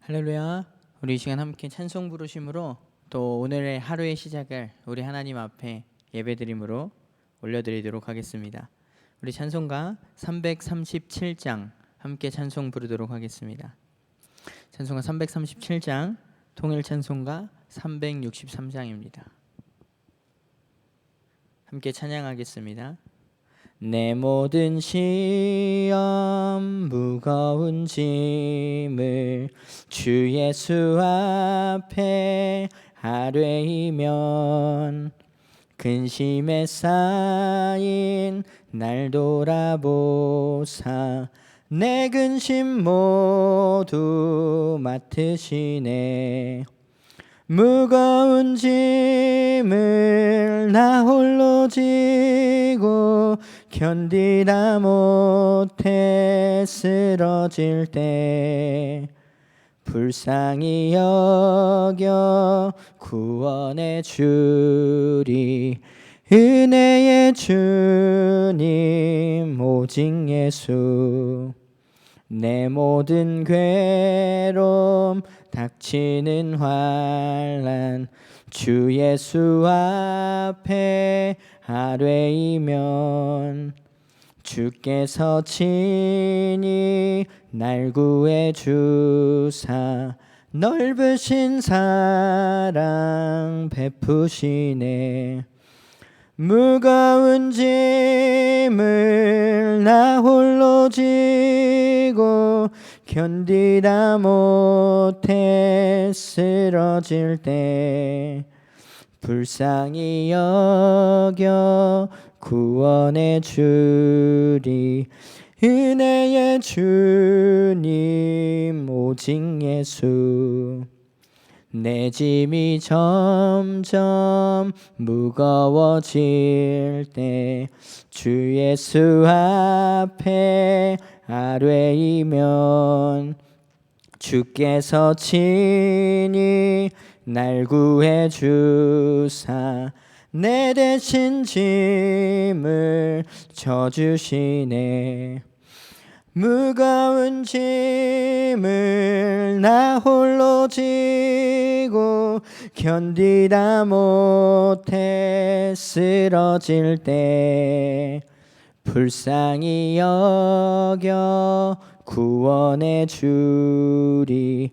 할렐루야. 우리 이 시간 함께 찬송 부르심으로 또 오늘의 하루의 시작을 우리 하나님 앞에 예배드림으로 올려드리도록 하겠습니다. 우리 찬송가 337장 함께 찬송 부르도록 하겠습니다. 찬송가 337장 통일 찬송가 363장입니다. 함께 찬양하겠습니다. 내 모든 시험 무거운 짐을 주 예수 앞에 아뢰이면 근심에 쌓인 날 돌아보사 내 근심 모두 맡으시네. 무거운 짐을 나 홀로 지고 견디다 못해 쓰러질 때 불쌍히 여겨 구원해 주리. 은혜의 주님 오직 예수. 내 모든 괴로움 닥치는 환난 주 예수 앞에 아뢰이면 주께서 친히 날 구해 주사 넓으신 사랑 베푸시네. 무거운 짐을 나 홀로 지고 견디다 못해 쓰러질 때 불쌍히 여겨 구원해 주리. 은혜의 주님 오직 예수. 내 짐이 점점 무거워질 때 주 예수 앞에 아뢰이면 주께서 친히 날 구해 주사 내 대신 짐을 져주시네. 무거운 짐을 나 홀로 지고 견디다 못해 쓰러질 때 불쌍히 여겨 구원해 주리.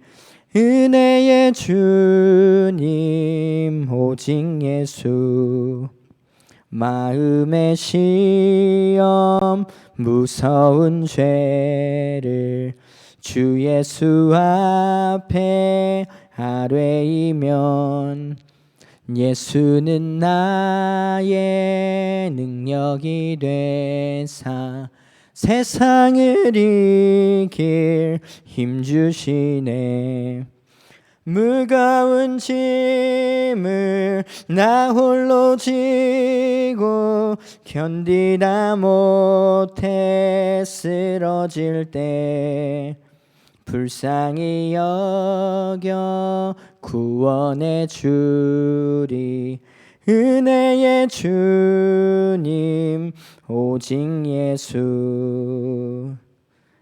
은혜의 주님 오직 예수. 마음의 시험 무서운 죄를 주 예수 앞에 아뢰이면 예수는 나의 능력이 되사 세상을 이길 힘 주시네. 무거운 짐을 나 홀로 지고 견디다 못해 쓰러질 때 불쌍히 여겨 구원해 주리. 은혜의 주님 오직 예수.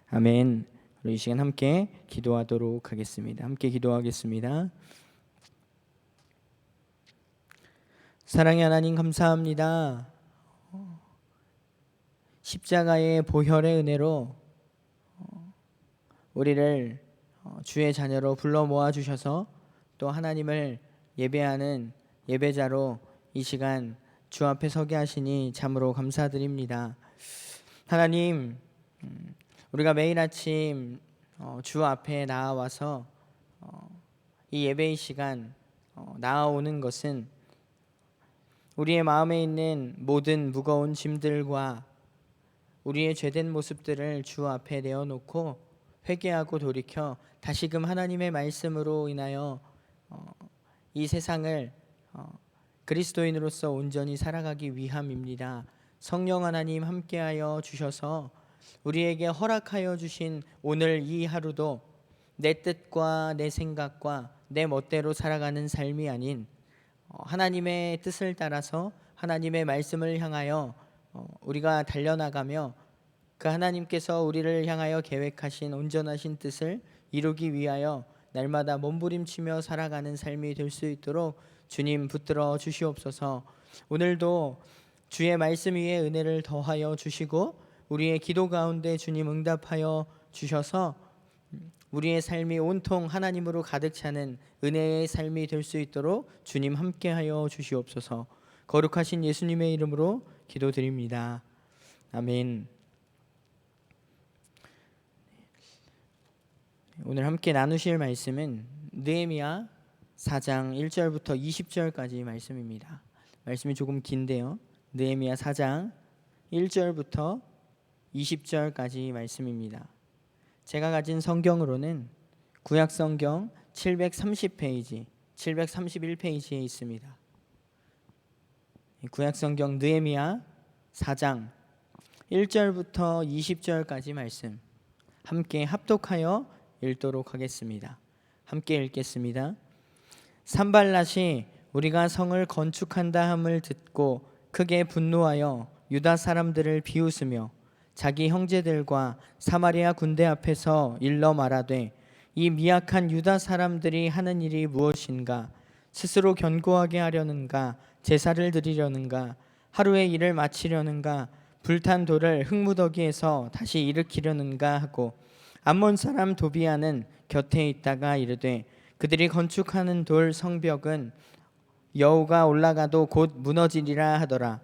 아멘. 우리 이 시간 함께 기도하도록 하겠습니다. 함께 기도하겠습니다. 사랑의 하나님 감사합니다. 십자가의 보혈의 은혜로 우리를 주의 자녀로 불러 모아 주셔서 또 하나님을 예배하는 예배자로 이 시간 주 앞에 서게 하시니 참으로 감사드립니다. 하나님, 우리가 매일 아침 주 앞에 나와서 이 예배의 시간 나아오는 것은 우리의 마음에 있는 모든 무거운 짐들과 우리의 죄된 모습들을 주 앞에 내어놓고 회개하고 돌이켜 다시금 하나님의 말씀으로 인하여 이 세상을 그리스도인으로서 온전히 살아가기 위함입니다. 성령 하나님 함께하여 주셔서 우리에게 허락하여 주신 오늘 이 하루도 내 뜻과 내 생각과 내 멋대로 살아가는 삶이 아닌 하나님의 뜻을 따라서 하나님의 말씀을 향하여 우리가 달려나가며 그 하나님께서 우리를 향하여 계획하신 온전하신 뜻을 이루기 위하여 날마다 몸부림치며 살아가는 삶이 될 수 있도록 주님 붙들어 주시옵소서. 오늘도 주의 말씀 위에 은혜를 더하여 주시고 우리의 기도 가운데 주님 응답하여 주셔서 우리의 삶이 온통 하나님으로 가득 차는 은혜의 삶이 될 수 있도록 주님 함께하여 주시옵소서. 거룩하신 예수님의 이름으로 기도드립니다. 아멘. 오늘 함께 나누실 말씀은 느헤미야 4장 1절부터 20절까지 말씀입니다. 말씀이 조금 긴데요. 느헤미야 4장 1절부터 20절까지 말씀입니다. 제가 가진 성경으로는 구약 성경 730페이지, 731페이지에 있습니다. 구약 성경 느헤미야 4장 1절부터 20절까지 말씀 함께 합독하여 읽도록 하겠습니다. 함께 읽겠습니다. 산발랏이 우리가 성을 건축한다 함을 듣고 크게 분노하여 유다 사람들을 비웃으며 자기 형제들과 사마리아 군대 앞에서 일러 말하되 이 미약한 유다 사람들이 하는 일이 무엇인가? 스스로 견고하게 하려는가? 제사를 드리려는가? 하루의 일을 마치려는가? 불탄 돌을 흙무더기에서 다시 일으키려는가 하고 암몬 사람 도비아는 곁에 있다가 이르되 그들이 건축하는 돌 성벽은 여호가 올라가도 곧 무너지리라 하더라.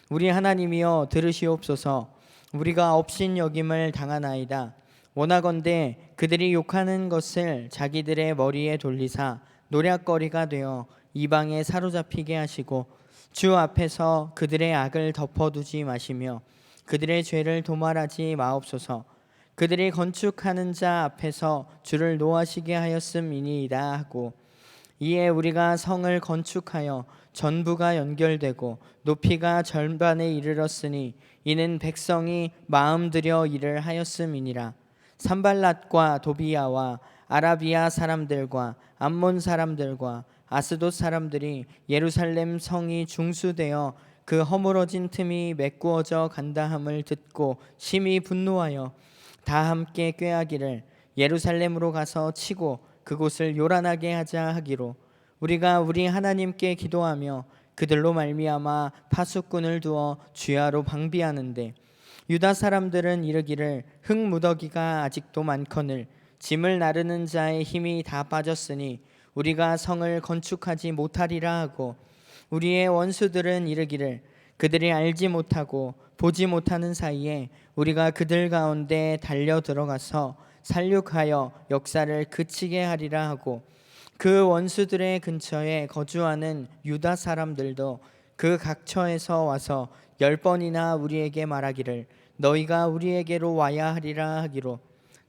우리 하나님이여 들으시옵소서. 우리가 업신여김을 당하나이다. 원하건대 그들이 욕하는 것을 자기들의 머리에 돌리사 노략거리가 되어 이방에 사로잡히게 하시고 주 앞에서 그들의 악을 덮어두지 마시며 그들의 죄를 도말하지 마옵소서. 그들이 건축하는 자 앞에서 주를 노하시게 하였음이니이다 하고 이에 우리가 성을 건축하여 전부가 연결되고 높이가 절반에 이르렀으니 이는 백성이 마음 들여 일을 하였음이니라. 산발랏과 도비야와 아라비아 사람들과 암몬 사람들과 아스돗 사람들이 예루살렘 성이 중수되어 그 허물어진 틈이 메꾸어져 간다함을 듣고 심히 분노하여 다 함께 꾀하기를 예루살렘으로 가서 치고 그곳을 요란하게 하자 하기로 우리가 우리 하나님께 기도하며 그들로 말미암아 파수꾼을 두어 주야로 방비하는데 유다 사람들은 이르기를 흙무더기가 아직도 많거늘 짐을 나르는 자의 힘이 다 빠졌으니 우리가 성을 건축하지 못하리라 하고 우리의 원수들은 이르기를 그들이 알지 못하고 보지 못하는 사이에 우리가 그들 가운데 달려 들어가서 살육하여 역사를 그치게 하리라 하고 그 원수들의 근처에 거주하는 유다 사람들도 그 각처에서 와서 10번이나 우리에게 말하기를 너희가 우리에게로 와야 하리라 하기로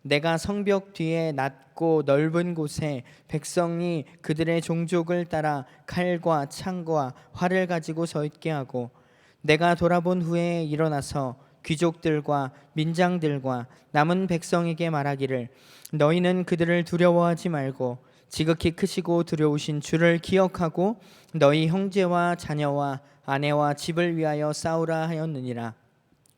내가 성벽 뒤에 낮고 넓은 곳에 백성이 그들의 종족을 따라 칼과 창과 활을 가지고 서 있게 하고 내가 돌아본 후에 일어나서 귀족들과 민장들과 남은 백성에게 말하기를 너희는 그들을 두려워하지 말고 지극히 크시고 두려우신 주를 기억하고 너희 형제와 자녀와 아내와 집을 위하여 싸우라 하였느니라.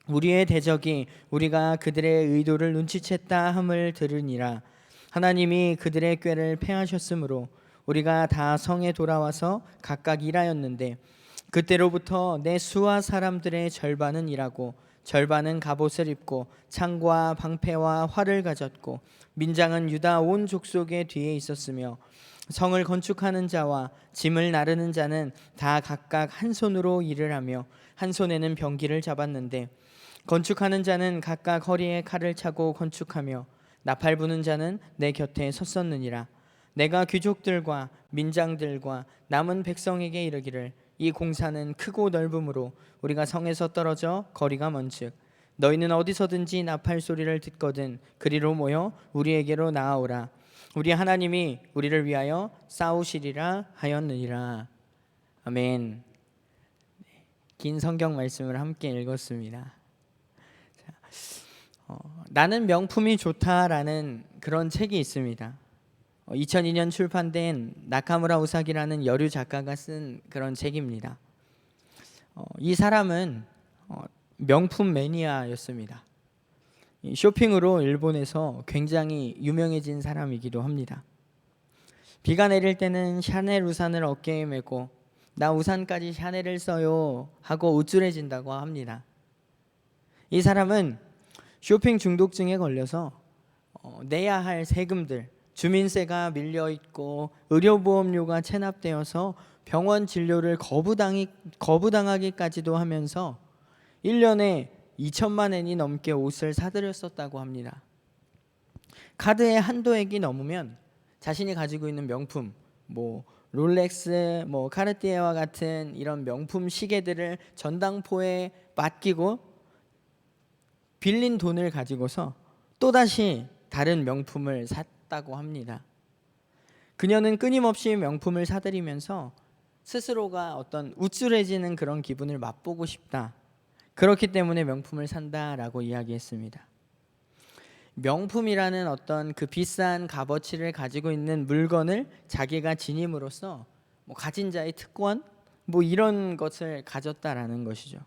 우리의 대적이 우리가 그들의 의도를 눈치챘다 함을 들으니라. 하나님이 그들의 꾀를 패하셨으므로 우리가 다 성에 돌아와서 각각 일하였는데 그때로부터 내 수하 사람들의 절반은 일하고 절반은 갑옷을 입고 창과 방패와 활을 가졌고 민장은 유다 온 족속의 뒤에 있었으며 성을 건축하는 자와 짐을 나르는 자는 다 각각 한 손으로 일을 하며 한 손에는 병기를 잡았는데 건축하는 자는 각각 허리에 칼을 차고 건축하며 나팔 부는 자는 내 곁에 섰었느니라. 내가 귀족들과 민장들과 남은 백성에게 이르기를 이 공사는 크고 넓음으로 우리가 성에서 떨어져 거리가 먼즉 너희는 어디서든지 나팔 소리를 듣거든 그리로 모여 우리에게로 나아오라. 우리 하나님이 우리를 위하여 싸우시리라 하였느니라. 아멘. 긴 성경 말씀을 함께 읽었습니다. 나는 명품이 좋다라는 그런 책이 있습니다. 2002년 출판된 나카무라 우사기라는 여류 작가가 쓴 그런 책입니다. 이 사람은 명품 매니아였습니다. 쇼핑으로 일본에서 굉장히 유명해진 사람이기도 합니다. 비가 내릴 때는 샤넬 우산을 어깨에 메고 나 우산까지 샤넬을 써요 하고 우쭐해진다고 합니다. 이 사람은 쇼핑 중독증에 걸려서 내야 할 세금들, 주민세가 밀려있고 의료보험료가 체납되어서 병원 진료를 거부당하기까지도 하면서 1년에 2천만 엔이 넘게 옷을 사들였었다고 합니다. 카드의 한도액이 넘으면 자신이 가지고 있는 명품, 롤렉스, 카르티에와 같은 이런 명품 시계들을 전당포에 맡기고 빌린 돈을 가지고서 또다시 다른 명품을 샀다고 합니다. 그녀는 끊임없이 명품을 사들이면서 스스로가 어떤 우쭐해지는 그런 기분을 맛보고 싶다. 그렇기 때문에 명품을 산다라고 이야기했습니다. 명품이라는 어떤 그 비싼 값어치를 가지고 있는 물건을 자기가 지님으로써 가진 자의 특권 이런 것을 가졌다라는 것이죠.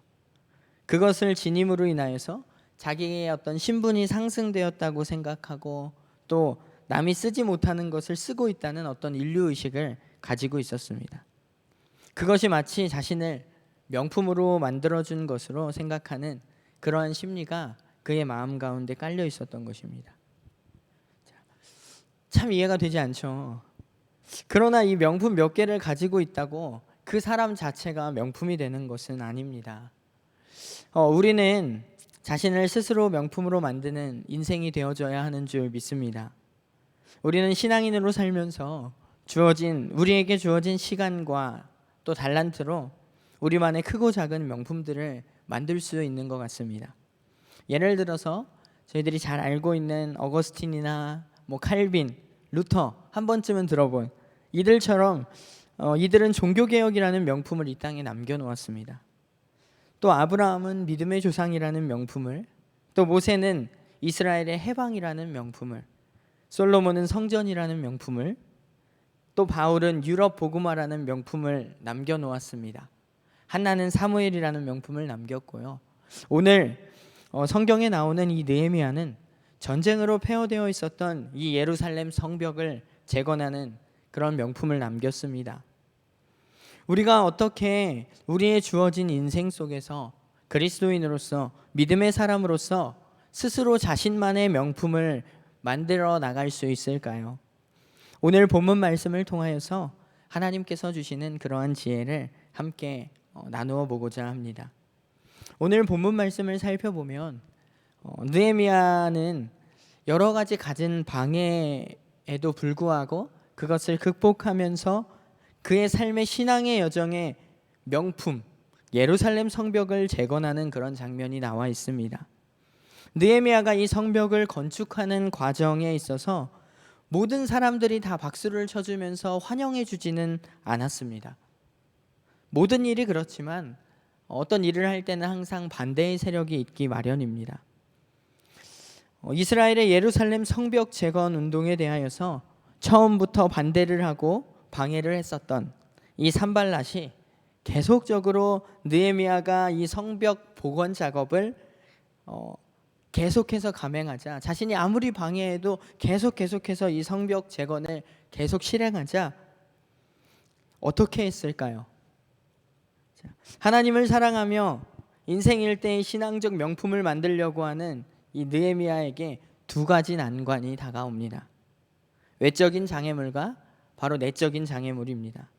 그것을 지님으로 인하여서 자기의 어떤 신분이 상승되었다고 생각하고 또 남이 쓰지 못하는 것을 쓰고 있다는 어떤 인류의식을 가지고 있었습니다. 그것이 마치 자신을 명품으로 만들어준 것으로 생각하는 그러한 심리가 그의 마음 가운데 깔려 있었던 것입니다. 참 이해가 되지 않죠. 그러나 이 명품 몇 개를 가지고 있다고 그 사람 자체가 명품이 되는 것은 아닙니다. 우리는 자신을 스스로 명품으로 만드는 인생이 되어줘야 하는 줄 믿습니다. 우리는 신앙인으로 살면서 우리에게 주어진 시간과 또 달란트로 우리만의 크고 작은 명품들을 만들 수 있는 것 같습니다. 예를 들어서 저희들이 잘 알고 있는 어거스틴이나 칼빈, 루터 한 번쯤은 들어본 이들처럼 이들은 종교개혁이라는 명품을 이 땅에 남겨놓았습니다. 또 아브라함은 믿음의 조상이라는 명품을, 또 모세는 이스라엘의 해방이라는 명품을, 솔로몬은 성전이라는 명품을, 또 바울은 유럽 복음화라는 명품을 남겨놓았습니다. 한나는 사무엘이라는 명품을 남겼고요. 오늘 성경에 나오는 이 느헤미야는 전쟁으로 폐허되어 있었던 이 예루살렘 성벽을 재건하는 그런 명품을 남겼습니다. 우리가 어떻게 우리의 주어진 인생 속에서 그리스도인으로서 믿음의 사람으로서 스스로 자신만의 명품을 만들어 나갈 수 있을까요? 오늘 본문 말씀을 통하여서 하나님께서 주시는 그러한 지혜를 함께 나누어 보고자 합니다. 오늘 본문 말씀을 살펴보면 느헤미야는 여러 가지 가진 방해에도 불구하고 그것을 극복하면서 그의 삶의 신앙의 여정에 명품 예루살렘 성벽을 재건하는 그런 장면이 나와 있습니다. 느헤미야가 이 성벽을 건축하는 과정에 있어서 모든 사람들이 다 박수를 쳐주면서 환영해 주지는 않았습니다. 모든 일이 그렇지만 어떤 일을 할 때는 항상 반대의 세력이 있기 마련입니다. 이스라엘의 예루살렘 성벽 재건 운동에 대하여서 처음부터 반대를 하고 방해를 했었던 이 산발랏이 계속적으로 느헤미야가 이 성벽 복원 작업을 계속해서 감행하자, 자신이 아무리 방해해도 계속해서 이 성벽 재건을 계속 실행하자 어떻게 했을까요? 하나님을 사랑하며 인생 일대의 신앙적 명품을 만들려고 하는 이 느헤미야에게 두 가지 난관이 다가옵니다. 외적인 장애물과 바로 내적인 장애물입니다.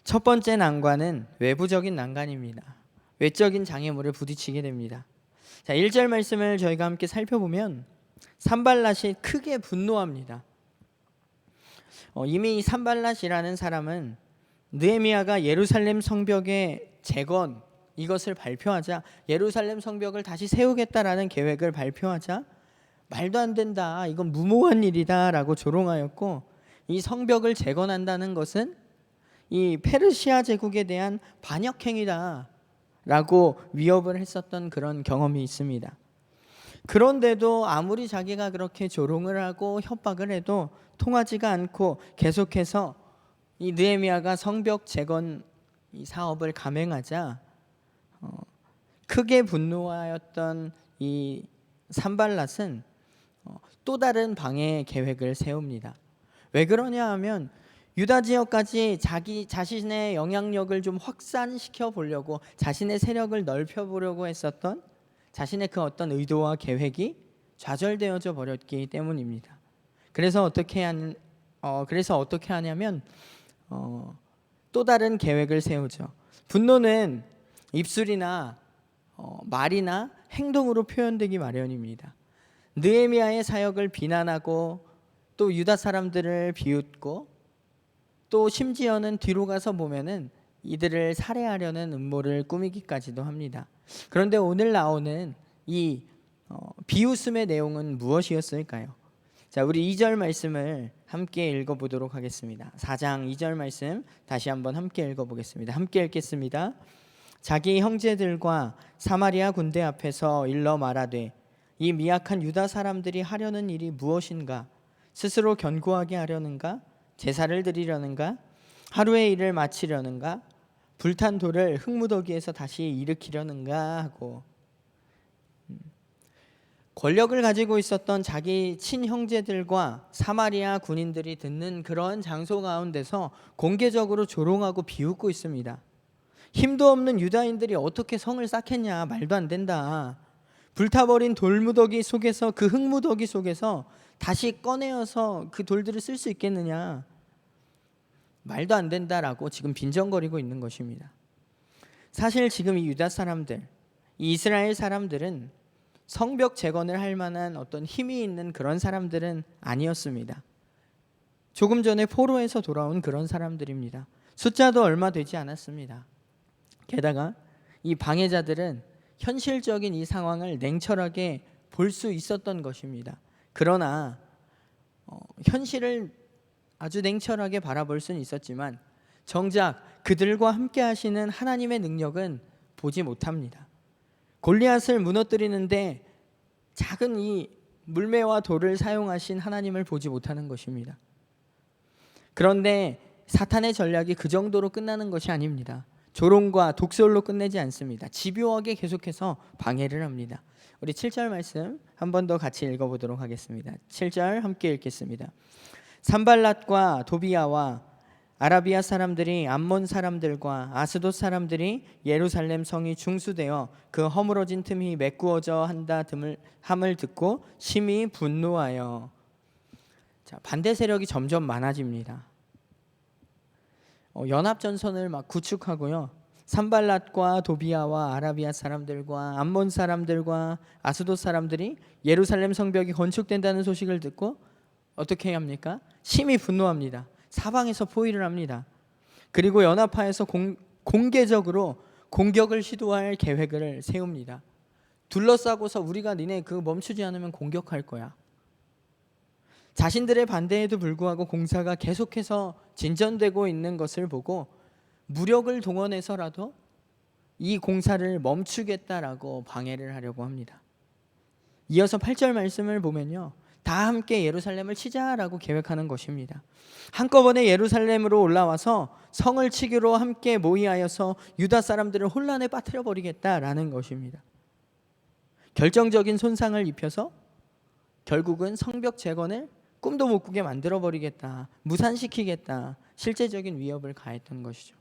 첫 번째 난관은 외부적인 난관입니다. 외적인 장애물에 부딪히게 됩니다. 자, 1절 말씀을 저희가 함께 살펴보면 산발랏이 크게 분노합니다. 이미 산발랏이라는 사람은 느헤미야가 예루살렘 성벽의 재건 이것을 발표하자, 예루살렘 성벽을 다시 세우겠다라는 계획을 발표하자 말도 안 된다, 이건 무모한 일이다 라고 조롱하였고, 이 성벽을 재건한다는 것은 이 페르시아 제국에 대한 반역행위다 라고 위협을 했었던 그런 경험이 있습니다. 그런데도 아무리 자기가 그렇게 조롱을 하고 협박을 해도 통하지가 않고 계속해서 이 느헤미야가 성벽 재건 이 사업을 감행하자 크게 분노하였던 이 산발랏은 또 다른 방해 계획을 세웁니다. 왜 그러냐 하면 유다 지역까지 자신의 영향력을 좀 확산시켜 보려고, 자신의 세력을 넓혀 보려고 했었던 자신의 그 어떤 의도와 계획이 좌절되어져 버렸기 때문입니다. 그래서 어떻게 하냐면 또 다른 계획을 세우죠. 분노는 입술이나 말이나 행동으로 표현되기 마련입니다. 느헤미야의 사역을 비난하고 또 유다 사람들을 비웃고 또 심지어는 뒤로 가서 보면은 이들을 살해하려는 음모를 꾸미기까지도 합니다. 그런데 오늘 나오는 이 비웃음의 내용은 무엇이었을까요? 자, 우리 2절 말씀을 함께 읽어보도록 하겠습니다. 4장 2절 말씀 다시 한번 함께 읽어보겠습니다. 함께 읽겠습니다. 자기 형제들과 사마리아 군대 앞에서 일러 말하되 이 미약한 유다 사람들이 하려는 일이 무엇인가? 스스로 견고하게 하려는가? 제사를 드리려는가? 하루의 일을 마치려는가? 불탄 돌을 흙무더기에서 다시 일으키려는가 하고, 권력을 가지고 있었던 자기 친형제들과 사마리아 군인들이 듣는 그런 장소 가운데서 공개적으로 조롱하고 비웃고 있습니다. 힘도 없는 유다인들이 어떻게 성을 쌓겠냐, 말도 안 된다. 불타버린 돌무더기 속에서, 그 흙무더기 속에서 다시 꺼내어서 그 돌들을 쓸 수 있겠느냐, 말도 안 된다라고 지금 빈정거리고 있는 것입니다. 사실 지금 이 유다 사람들, 이 이스라엘 사람들은 성벽 재건을 할 만한 어떤 힘이 있는 그런 사람들은 아니었습니다. 조금 전에 포로에서 돌아온 그런 사람들입니다. 숫자도 얼마 되지 않았습니다. 게다가 이 방해자들은 현실적인 이 상황을 냉철하게 볼 수 있었던 것입니다. 그러나 현실을 아주 냉철하게 바라볼 수는 있었지만 정작 그들과 함께 하시는 하나님의 능력은 보지 못합니다. 골리앗을 무너뜨리는데 작은 이 물매와 돌을 사용하신 하나님을 보지 못하는 것입니다. 그런데 사탄의 전략이 그 정도로 끝나는 것이 아닙니다. 조롱과 독설로 끝내지 않습니다. 집요하게 계속해서 방해를 합니다. 우리 7절 말씀 한 번 더 같이 읽어보도록 하겠습니다. 7절 함께 읽겠습니다. 산발랏과 도비야와 아라비아 사람들이 암몬 사람들과 아스돗 사람들이 예루살렘 성이 중수되어 그 허물어진 틈이 메꾸어져 한다 함을 듣고 심히 분노하여. 자, 반대 세력이 점점 많아집니다. 연합 전선을 막 구축하고요. 산발랏과 도비야와 아라비아 사람들과 암몬 사람들과 아스돗 사람들이 예루살렘 성벽이 건축된다는 소식을 듣고 어떻게 합니까? 심히 분노합니다. 사방에서 포위를 합니다. 그리고 연합하여서 공개적으로 공격을 시도할 계획을 세웁니다. 둘러싸고서 우리가 니네 그거 멈추지 않으면 공격할 거야. 자신들의 반대에도 불구하고 공사가 계속해서 진전되고 있는 것을 보고 무력을 동원해서라도 이 공사를 멈추겠다라고 방해를 하려고 합니다. 이어서 8절 말씀을 보면요, 다 함께 예루살렘을 치자라고 계획하는 것입니다. 한꺼번에 예루살렘으로 올라와서 성을 치기로 함께 모의하여서 유다 사람들을 혼란에 빠뜨려 버리겠다라는 것입니다. 결정적인 손상을 입혀서 결국은 성벽 재건을 꿈도 못 꾸게 만들어 버리겠다, 무산시키겠다, 실제적인 위협을 가했던 것이죠.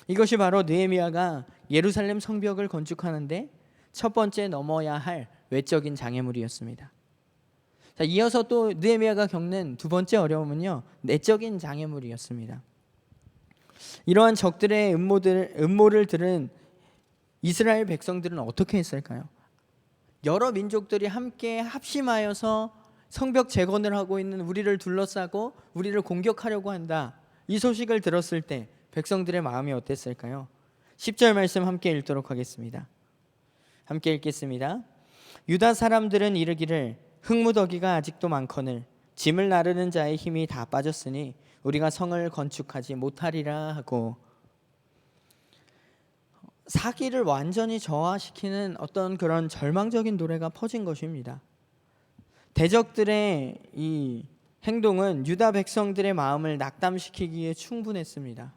이것이 바로 느헤미야가 예루살렘 성벽을 건축하는데 첫 번째 넘어야 할 외적인 장애물이었습니다. 자, 이어서 또 느헤미야가 겪는 두 번째 어려움은요, 내적인 장애물이었습니다. 이러한 적들의 음모를 들은 이스라엘 백성들은 어떻게 했을까요? 여러 민족들이 함께 합심하여서 성벽 재건을 하고 있는 우리를 둘러싸고 우리를 공격하려고 한다, 이 소식을 들었을 때 백성들의 마음이 어땠을까요? 10절 말씀 함께 읽도록 하겠습니다. 함께 읽겠습니다. 유다 사람들은 이르기를 흙무더기가 아직도 많거늘 짐을 나르는 자의 힘이 다 빠졌으니 우리가 성을 건축하지 못하리라 하고, 사기를 완전히 저하시키는 어떤 그런 절망적인 노래가 퍼진 것입니다. 대적들의 이 행동은 유다 백성들의 마음을 낙담시키기에 충분했습니다.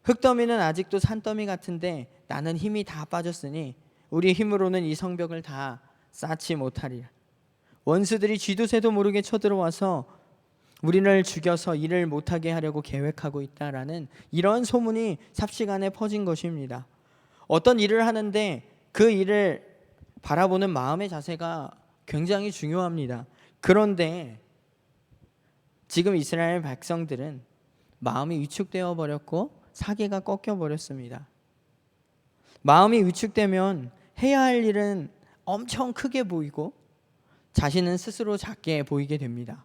흙더미는 아직도 산더미 같은데 나는 힘이 다 빠졌으니 우리 힘으로는 이 성벽을 다 쌓지 못하리라. 원수들이 쥐도 새도 모르게 쳐들어와서 우리를 죽여서 일을 못하게 하려고 계획하고 있다라는 이런 소문이 삽시간에 퍼진 것입니다. 어떤 일을 하는데 그 일을 바라보는 마음의 자세가 굉장히 중요합니다. 그런데 지금 이스라엘 백성들은 마음이 위축되어 버렸고 사기가 꺾여 버렸습니다. 마음이 위축되면 해야 할 일은 엄청 크게 보이고 자신은 스스로 작게 보이게 됩니다.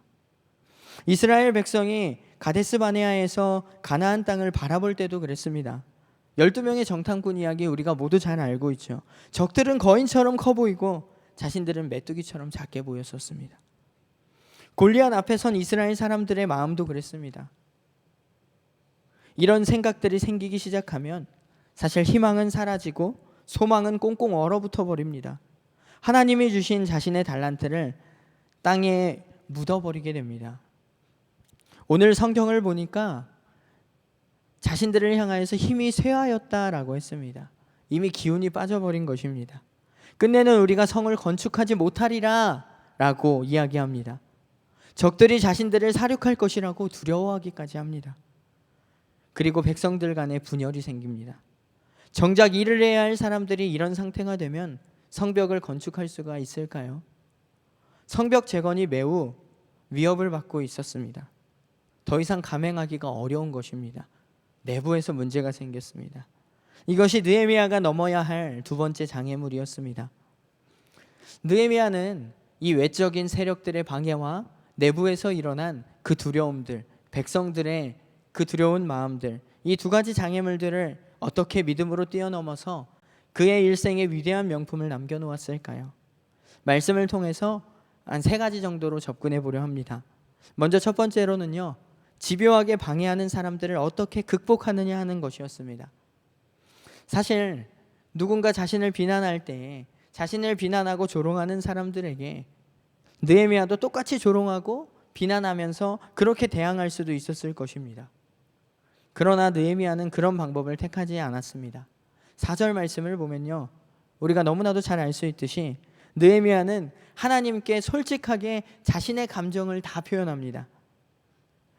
이스라엘 백성이 가데스 바네아에서 가나안 땅을 바라볼 때도 그랬습니다. 12명의 정탐꾼 이야기 우리가 모두 잘 알고 있죠. 적들은 거인처럼 커 보이고 자신들은 메뚜기처럼 작게 보였었습니다. 골리앗 앞에 선 이스라엘 사람들의 마음도 그랬습니다. 이런 생각들이 생기기 시작하면 사실 희망은 사라지고 소망은 꽁꽁 얼어붙어 버립니다. 하나님이 주신 자신의 달란트를 땅에 묻어버리게 됩니다. 오늘 성경을 보니까 자신들을 향하여서 힘이 쇠하였다라고 했습니다. 이미 기운이 빠져버린 것입니다. 끝내는 우리가 성을 건축하지 못하리라 라고 이야기합니다. 적들이 자신들을 사륙할 것이라고 두려워하기까지 합니다. 그리고 백성들 간에 분열이 생깁니다. 정작 일을 해야 할 사람들이 이런 상태가 되면 성벽을 건축할 수가 있을까요? 성벽 재건이 매우 위협을 받고 있었습니다. 더 이상 감행하기가 어려운 것입니다. 내부에서 문제가 생겼습니다. 이것이 느헤미야가 넘어야 할 두 번째 장애물이었습니다. 느헤미야는 이 외적인 세력들의 방해와 내부에서 일어난 그 두려움들, 백성들의 그 두려운 마음들, 이 두 가지 장애물들을 어떻게 믿음으로 뛰어넘어서 그의 일생에 위대한 명품을 남겨놓았을까요? 말씀을 통해서 한 세 가지 정도로 접근해 보려 합니다. 먼저 첫 번째로는요, 집요하게 방해하는 사람들을 어떻게 극복하느냐 하는 것이었습니다. 사실 누군가 자신을 비난할 때 자신을 비난하고 조롱하는 사람들에게 느헤미야도 똑같이 조롱하고 비난하면서 그렇게 대항할 수도 있었을 것입니다. 그러나 느헤미야는 그런 방법을 택하지 않았습니다. 4절 말씀을 보면요, 우리가 너무나도 잘 알 수 있듯이 느헤미야는 하나님께 솔직하게 자신의 감정을 다 표현합니다.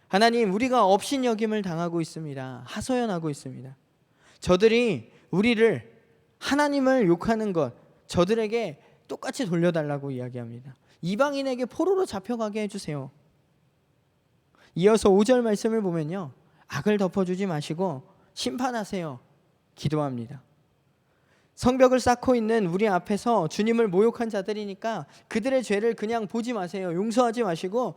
하나님, 우리가 업신여김을 당하고 있습니다. 하소연하고 있습니다. 저들이 우리를, 하나님을 욕하는 것, 저들에게 똑같이 돌려달라고 이야기합니다. 이방인에게 포로로 잡혀가게 해주세요. 이어서 5절 말씀을 보면요, 악을 덮어주지 마시고 심판하세요 기도합니다. 성벽을 쌓고 있는 우리 앞에서 주님을 모욕한 자들이니까 그들의 죄를 그냥 보지 마세요. 용서하지 마시고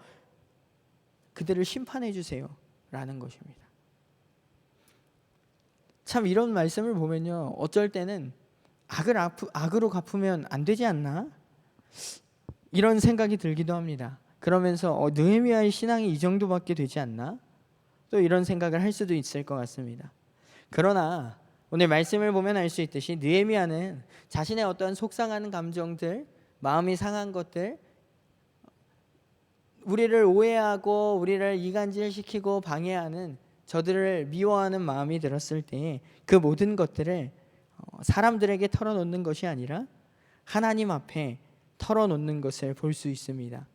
그들을 심판해 주세요 라는 것입니다. 참 이런 말씀을 보면요, 어쩔 때는 악으로 갚으면 안 되지 않나? 이런 생각이 들기도 합니다. 그러면서 느헤미야의 신앙이 이 정도밖에 되지 않나? 또 이런 생각을 할 수도 있을 것 같습니다. 그러나 오늘 말씀을 보면 알 수 있듯이 느헤미야는 자신의 어떤 속상하는 감정들, 마음이 상한 것들, 우리를 오해하고 우리를 이간질시키고 방해하는 저들을 미워하는 마음이 들었을 때 그 모든 것들을 사람들에게 털어놓는 것이 아니라 하나님 앞에 털어놓는 것을 볼 수 있습니다.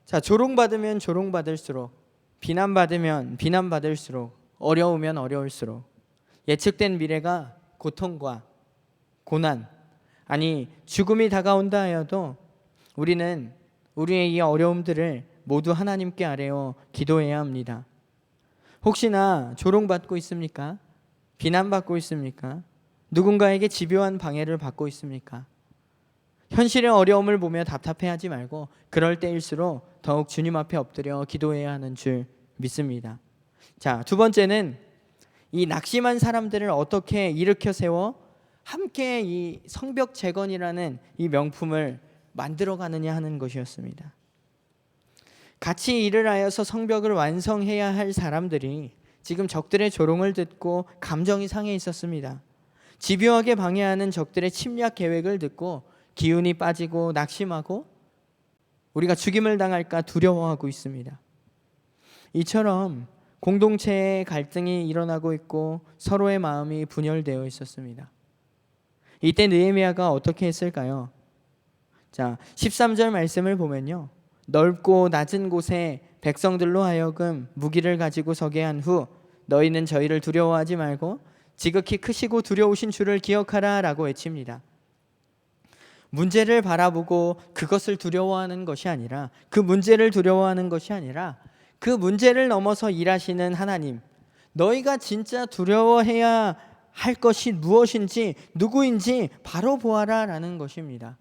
자, 조롱받으면 조롱받을수록, 비난받으면 비난받을수록, 어려우면 어려울수록 예측된 미래가 고통과 고난, 아니 죽음이 다가온다 하여도 우리는 우리의 이 어려움들을 모두 하나님께 아뢰어 기도해야 합니다. 혹시나 조롱받고 있습니까? 비난받고 있습니까? 누군가에게 집요한 방해를 받고 있습니까? 현실의 어려움을 보며 답답해하지 말고 그럴 때일수록 더욱 주님 앞에 엎드려 기도해야 하는 줄 믿습니다. 자, 두 번째는 이 낙심한 사람들을 어떻게 일으켜 세워 함께 이 성벽 재건이라는 이 명품을 만들어 가느냐 하는 것이었습니다. 같이 일을 하여서 성벽을 완성해야 할 사람들이 지금 적들의 조롱을 듣고 감정이 상해 있었습니다. 집요하게 방해하는 적들의 침략 계획을 듣고 기운이 빠지고 낙심하고 우리가 죽임을 당할까 두려워하고 있습니다. 이처럼 공동체의 갈등이 일어나고 있고 서로의 마음이 분열되어 있었습니다. 이때 느헤미야가 어떻게 했을까요? 자, 13절 말씀을 보면요, 넓고 낮은 곳에 백성들로 하여금 무기를 가지고 서게 한 후 너희는 저희를 두려워하지 말고 지극히 크시고 두려우신 주를 기억하라 라고 외칩니다. 문제를 바라보고 그것을 두려워하는 것이 아니라, 그 문제를 두려워하는 것이 아니라 그 문제를 넘어서 일하시는 하나님, 너희가 진짜 두려워해야 할 것이 무엇인지, 누구인지 바로 보아라 라는 것입니다.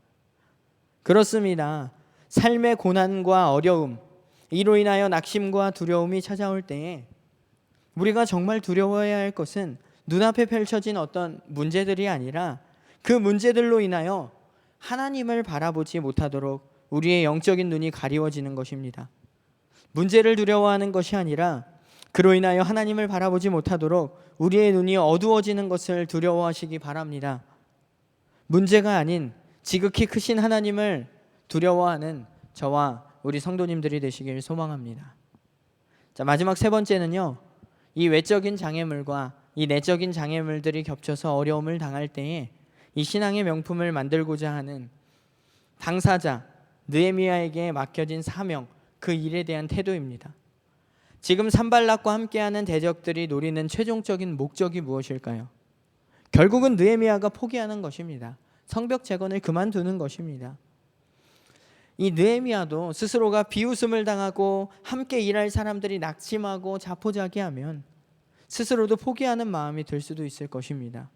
그렇습니다. 삶의 고난과 어려움, 이로 인하여 낙심과 두려움이 찾아올 때에 우리가 정말 두려워해야 할 것은 눈앞에 펼쳐진 어떤 문제들이 아니라 그 문제들로 인하여 하나님을 바라보지 못하도록 우리의 영적인 눈이 가리워지는 것입니다. 문제를 두려워하는 것이 아니라 그로 인하여 하나님을 바라보지 못하도록 우리의 눈이 어두워지는 것을 두려워하시기 바랍니다. 문제가 아닌 지극히 크신 하나님을 두려워하는 저와 우리 성도님들이 되시길 소망합니다. 자, 마지막 세 번째는요, 이 외적인 장애물과 이 내적인 장애물들이 겹쳐서 어려움을 당할 때에 이 신앙의 명품을 만들고자 하는 당사자 느헤미야에게 맡겨진 사명, 그 일에 대한 태도입니다. 지금 산발락과 함께하는 대적들이 노리는 최종적인 목적이 무엇일까요? 결국은 느헤미야가 포기하는 것입니다. 성벽 재건을 그만두는 것입니다. 이 느헤미야도 스스로가 비웃음을 당하고 함께 일할 사람들이 낙심하고 자포자기하면 스스로도 포기하는 마음이 들 수도 있을 것입니다.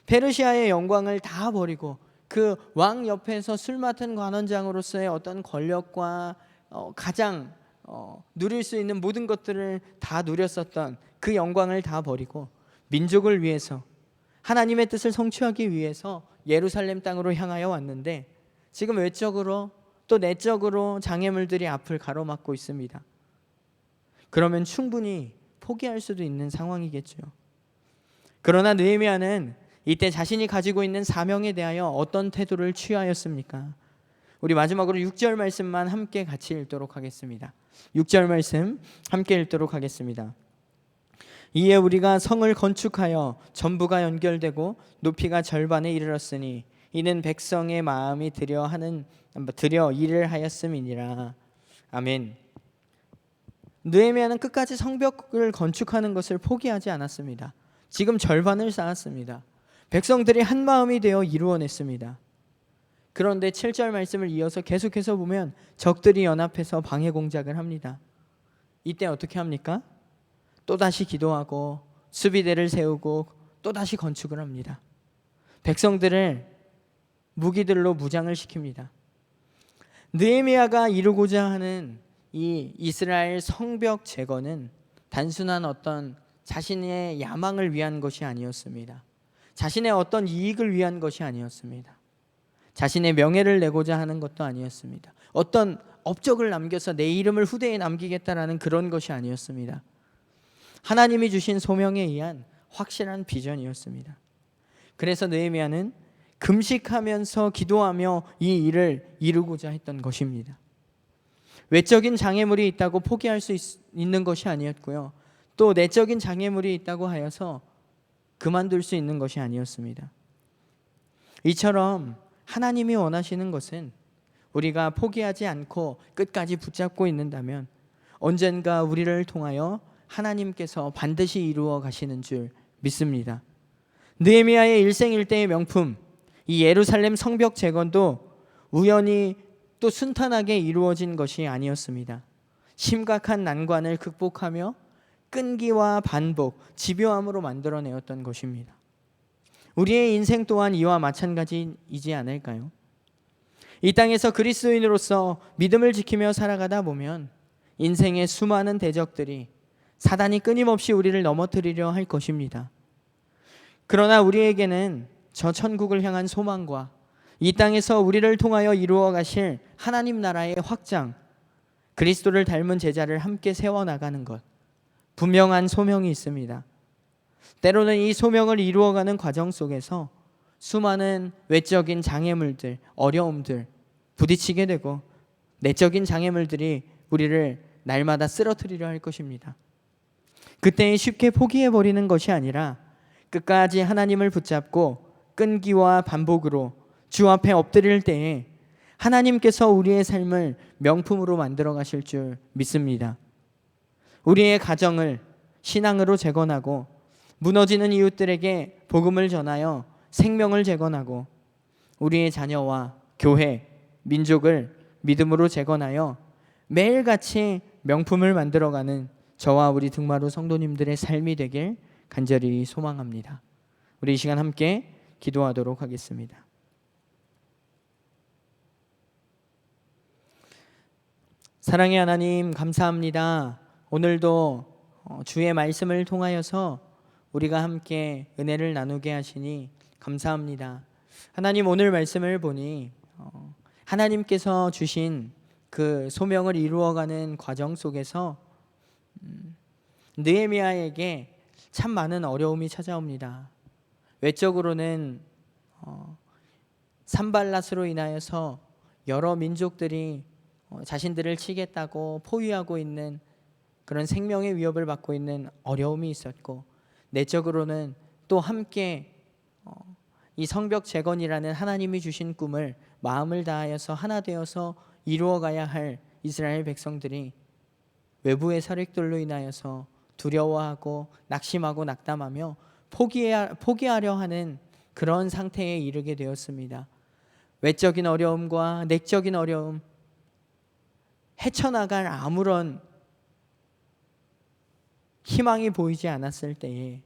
페르시아의 영광을 다 버리고 그 왕 옆에서 술 맡은 관원장으로서의 어떤 권력과 가장 누릴 수 있는 모든 것들을 다 누렸었던 그 영광을 다 버리고 민족을 위해서, 하나님의 뜻을 성취하기 위해서 예루살렘 땅으로 향하여 왔는데 지금 외적으로 또 내적으로 장애물들이 앞을 가로막고 있습니다. 그러면 충분히 포기할 수도 있는 상황이겠죠. 그러나 느헤미야는 이때 자신이 가지고 있는 사명에 대하여 어떤 태도를 취하였습니까? 우리 마지막으로 6절 말씀만 함께 같이 읽도록 하겠습니다. 6절 말씀 함께 읽도록 하겠습니다. 이에 우리가 성을 건축하여 전부가 연결되고 높이가 절반에 이르렀으니 이는 백성의 마음이 드려 일을 하였음이니라. 아멘. 느헤미야는 끝까지 성벽을 건축하는 것을 포기하지 않았습니다. 지금 절반을 쌓았습니다. 백성들이 한 마음이 되어 이루어냈습니다. 그런데 7절 말씀을 이어서 계속해서 보면 적들이 연합해서 방해 공작을 합니다. 이때 어떻게 합니까? 또다시 기도하고 수비대를 세우고 또다시 건축을 합니다. 백성들을 무기들로 무장을 시킵니다. 느헤미야가 이루고자 하는 이 이스라엘 성벽 재건은 단순한 어떤 자신의 야망을 위한 것이 아니었습니다. 자신의 어떤 이익을 위한 것이 아니었습니다. 자신의 명예를 내고자 하는 것도 아니었습니다. 어떤 업적을 남겨서 내 이름을 후대에 남기겠다라는 그런 것이 아니었습니다. 하나님이 주신 소명에 의한 확실한 비전이었습니다. 그래서 느헤미야는 금식하면서 기도하며 이 일을 이루고자 했던 것입니다. 외적인 장애물이 있다고 포기할 수 있는 것이 아니었고요. 또 내적인 장애물이 있다고 하여서 그만둘 수 있는 것이 아니었습니다. 이처럼 하나님이 원하시는 것은 우리가 포기하지 않고 끝까지 붙잡고 있는다면 언젠가 우리를 통하여 하나님께서 반드시 이루어 가시는 줄 믿습니다. 느헤미야의 일생일대의 명품, 이 예루살렘 성벽 재건도 우연히 또 순탄하게 이루어진 것이 아니었습니다. 심각한 난관을 극복하며 끈기와 반복, 집요함으로 만들어내었던 것입니다. 우리의 인생 또한 이와 마찬가지이지 않을까요? 이 땅에서 그리스도인으로서 믿음을 지키며 살아가다 보면 인생의 수많은 대적들이 사단이 끊임없이 우리를 넘어뜨리려 할 것입니다. 그러나 우리에게는 저 천국을 향한 소망과 이 땅에서 우리를 통하여 이루어 가실 하나님 나라의 확장, 그리스도를 닮은 제자를 함께 세워나가는 것, 분명한 소명이 있습니다. 때로는 이 소명을 이루어가는 과정 속에서 수많은 외적인 장애물들, 어려움들 부딪히게 되고 내적인 장애물들이 우리를 날마다 쓰러뜨리려 할 것입니다. 그때 쉽게 포기해버리는 것이 아니라 끝까지 하나님을 붙잡고 끈기와 반복으로 주 앞에 엎드릴 때에 하나님께서 우리의 삶을 명품으로 만들어 가실 줄 믿습니다. 우리의 가정을 신앙으로 재건하고 무너지는 이웃들에게 복음을 전하여 생명을 재건하고 우리의 자녀와 교회, 민족을 믿음으로 재건하여 매일같이 명품을 만들어가는 저와 우리 등마루 성도님들의 삶이 되길 간절히 소망합니다. 우리 이 시간 함께 기도하도록 하겠습니다. 사랑의 하나님, 감사합니다. 오늘도 주의 말씀을 통하여서 우리가 함께 은혜를 나누게 하시니 감사합니다. 하나님, 오늘 말씀을 보니 하나님께서 주신 그 소명을 이루어가는 과정 속에서 느헤미야에게 참 많은 어려움이 찾아옵니다. 외적으로는 산발랏으로 인하여서 여러 민족들이 자신들을 치겠다고 포위하고 있는 그런 생명의 위협을 받고 있는 어려움이 있었고, 내적으로는 또 함께 이 성벽 재건이라는 하나님이 주신 꿈을 마음을 다하여서 하나 되어서 이루어가야 할 이스라엘 백성들이 외부의 세력들로 인하여서 두려워하고 낙심하고 낙담하며 포기하려 하는 그런 상태에 이르게 되었습니다. 외적인 어려움과 내적인 어려움, 헤쳐나갈 아무런 희망이 보이지 않았을 때에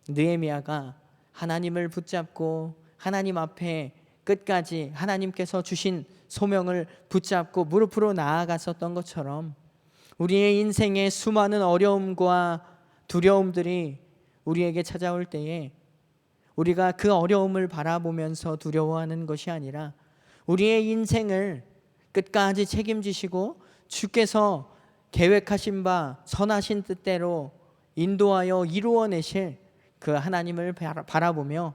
느헤미야가 하나님을 붙잡고 하나님 앞에 끝까지 하나님께서 주신 소명을 붙잡고 무릎으로 나아갔었던 것처럼 우리의 인생에 수많은 어려움과 두려움들이 우리에게 찾아올 때에 우리가 그 어려움을 바라보면서 두려워하는 것이 아니라 우리의 인생을 끝까지 책임지시고 주께서 계획하신 바 선하신 뜻대로 인도하여 이루어내실 그 하나님을 바라보며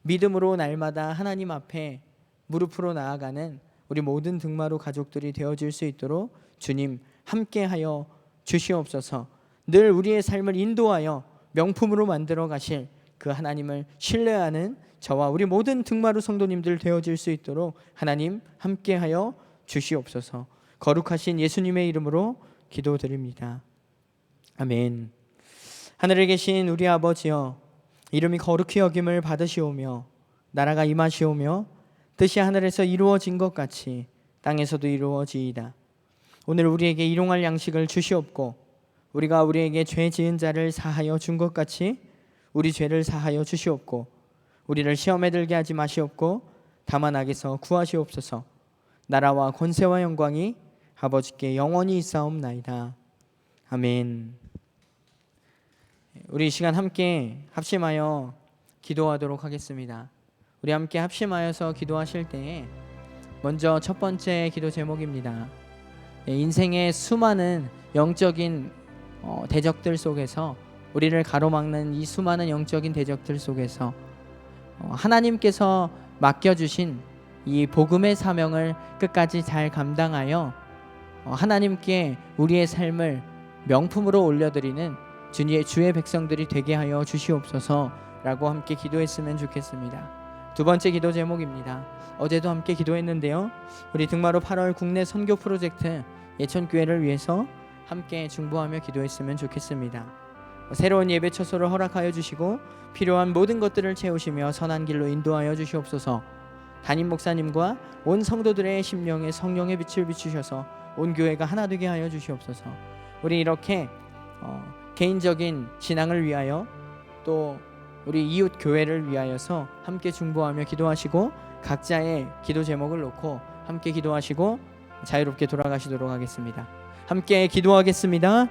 믿음으로 날마다 하나님 앞에 무릎으로 나아가는 우리 모든 등마루 가족들이 되어질 수 있도록 주님 함께하여 주시옵소서. 늘 우리의 삶을 인도하여 명품으로 만들어 가실 그 하나님을 신뢰하는 저와 우리 모든 등마루 성도님들 되어질 수 있도록 하나님 함께하여 주시옵소서. 거룩하신 예수님의 이름으로 기도드립니다. 아멘. 하늘에 계신 우리 아버지여, 이름이 거룩히 여김을 받으시오며 나라가 임하시오며 뜻이 하늘에서 이루어진 것 같이 땅에서도 이루어지이다. 오늘 우리에게 일용할 양식을 주시옵고 우리가 우리에게 죄 지은 자를 사하여 준 것 같이 우리 죄를 사하여 주시옵고 우리를 시험에 들게 하지 마시옵고 다만 악에서 구하시옵소서. 나라와 권세와 영광이 아버지께 영원히 있사옵나이다. 아멘. 우리 이 시간 함께 합심하여 기도하도록 하겠습니다. 우리 함께 합심하여서 기도하실 때에 먼저 첫 번째 기도 제목입니다. 인생의 수많은 영적인 대적들 속에서 우리를 가로막는 이 수많은 영적인 대적들 속에서 하나님께서 맡겨주신 이 복음의 사명을 끝까지 잘 감당하여 하나님께 우리의 삶을 명품으로 올려드리는 주의 백성들이 되게 하여 주시옵소서라고 함께 기도했으면 좋겠습니다. 두 번째 기도 제목입니다. 어제도 함께 기도했는데요, 우리 등마루 8월 국내 선교 프로젝트 예천교회를 위해서 함께 중보하며 기도했으면 좋겠습니다. 새로운 예배 처소를 허락하여 주시고 필요한 모든 것들을 채우시며 선한 길로 인도하여 주시옵소서. 담임 목사님과 온 성도들의 심령에 성령의 빛을 비추셔서 온 교회가 하나 되게 하여 주시옵소서. 우리 이렇게 개인적인 신앙을 위하여 또 우리 이웃 교회를 위하여서 함께 중보하며 기도하시고 각자의 기도 제목을 놓고 함께 기도하시고 자유롭게 돌아가시도록 하겠습니다. 함께 기도하겠습니다.